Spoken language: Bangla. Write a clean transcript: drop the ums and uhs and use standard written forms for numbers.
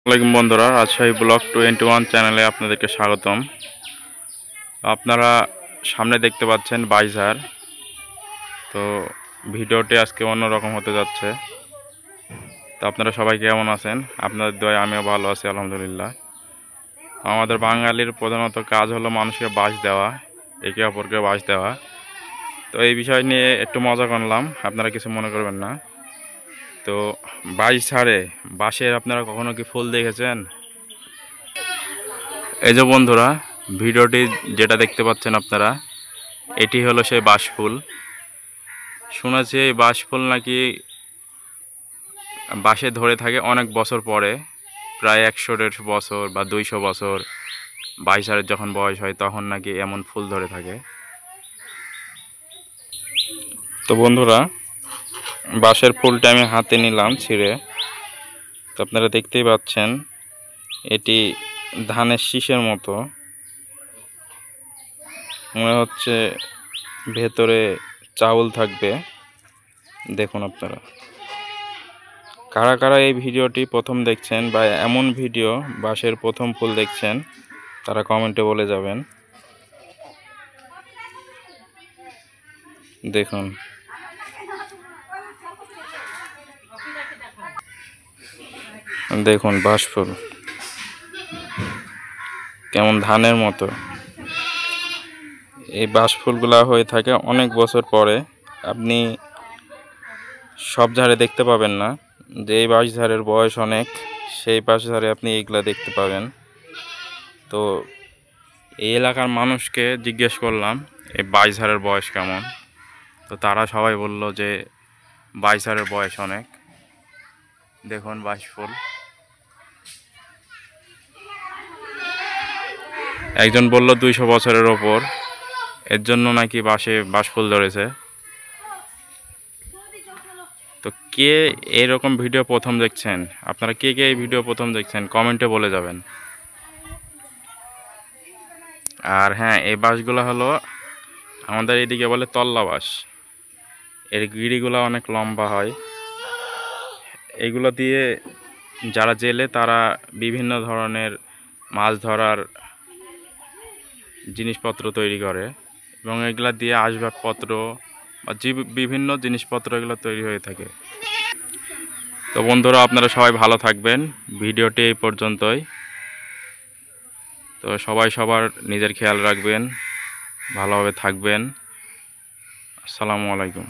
আসসালামু আলাইকুম বন্ধুরা, রাজশাহী ব্লগ 21 চ্যানেলে আপনাদেরকে স্বাগতম। আপনারা সামনে দেখতে পাচ্ছেন বাইজার। তো ভিডিওটি আজকে অন্যরকম হতে যাচ্ছে। তো আপনারা সবাই কেমন আছেন? আপনাদের দয়ায় আমিও ভালো আছি, আলহামদুলিল্লাহ। আমাদের বাঙালির প্রধানত কাজ হলো মানুষকে বাঁশ দেওয়া, একে অপরকে বাঁশ দেওয়া। তো এই বিষয় নিয়ে একটু মজা করলাম, আপনারা কিছু মনে করবেন না। তো বাঁশ ছাড়ে বাঁশের আপনারা কখনো কি ফুল দেখেছেন? এই যে বন্ধুরা, ভিডিওটি যেটা দেখতে পাচ্ছেন আপনারা, এটি হলো সেই বাঁশফুল। শুনেছি এই বাঁশফুল নাকি বাঁশে ধরে থাকে অনেক বছর পরে, প্রায় 100-150 বছর বা 200 বছর বাইশারের যখন বয়স হয় তখন নাকি এমন ফুল ধরে থাকে। তো বন্ধুরা, বাঁশের ফুলটা আমি হাতে নিলাম ছিঁড়ে। তো আপনারা দেখতেই পাচ্ছেন এটি ধানের শীষের মতো, মনে হচ্ছে ভেতরে চাউল থাকবে। দেখুন আপনারা কারা কারা এই ভিডিওটি প্রথম দেখছেন বা এমন ভিডিও বাঁশের প্রথম ফুল দেখছেন, তারা কমেন্টে বলে যাবেন। দেখুন দেখুন বাঁশফুল কেমন ধানের মতো। এই বাঁশফুলগুলা হয়ে থাকে অনেক বছর পরে। আপনি সব ঝাড়ে দেখতে পাবেন না, যে এই বাঁশঝাড়ের বয়স অনেক, সেই বাঁশঝাড়ে আপনি এইগুলা দেখতে পাবেন। তো এই এলাকার মানুষকে জিজ্ঞেস করলাম এই বাঁশঝাড়ের বয়স কেমন। তো তারা সবাই বলল যে বাঁশঝাড়ের বয়স অনেক। দেখুন বাঁশফুল, একজন বলল 200 বছরের ওপর, এর জন্য নাকি বাঁশফুল ধরেছে। তো কে এরকম ভিডিও প্রথম দেখছেন? আপনারা কে কে এই ভিডিও প্রথম দেখছেন কমেন্টে বলে যাবেন। আর হ্যাঁ, এই বাঁশগুলো হলো আমাদের এদিকে বলে তল্লা বাঁশ। এর গিরিগুলো অনেক লম্বা হয়। এগুলো দিয়ে যারা জেলে তারা বিভিন্ন ধরনের মাছ ধরার জিনিসপত্র তৈরি করে, এবং এগুলা দিয়ে আসবাবপত্র বা বিভিন্ন জিনিসপত্র এগুলো তৈরি হয়ে থাকে। তো বন্ধুরা, আপনারা সবাই ভালো থাকবেন। ভিডিওটি এই পর্যন্তই। তো সবাই সবার নিজের খেয়াল রাখবেন, ভালোভাবে থাকবেন। আসসালামু আলাইকুম।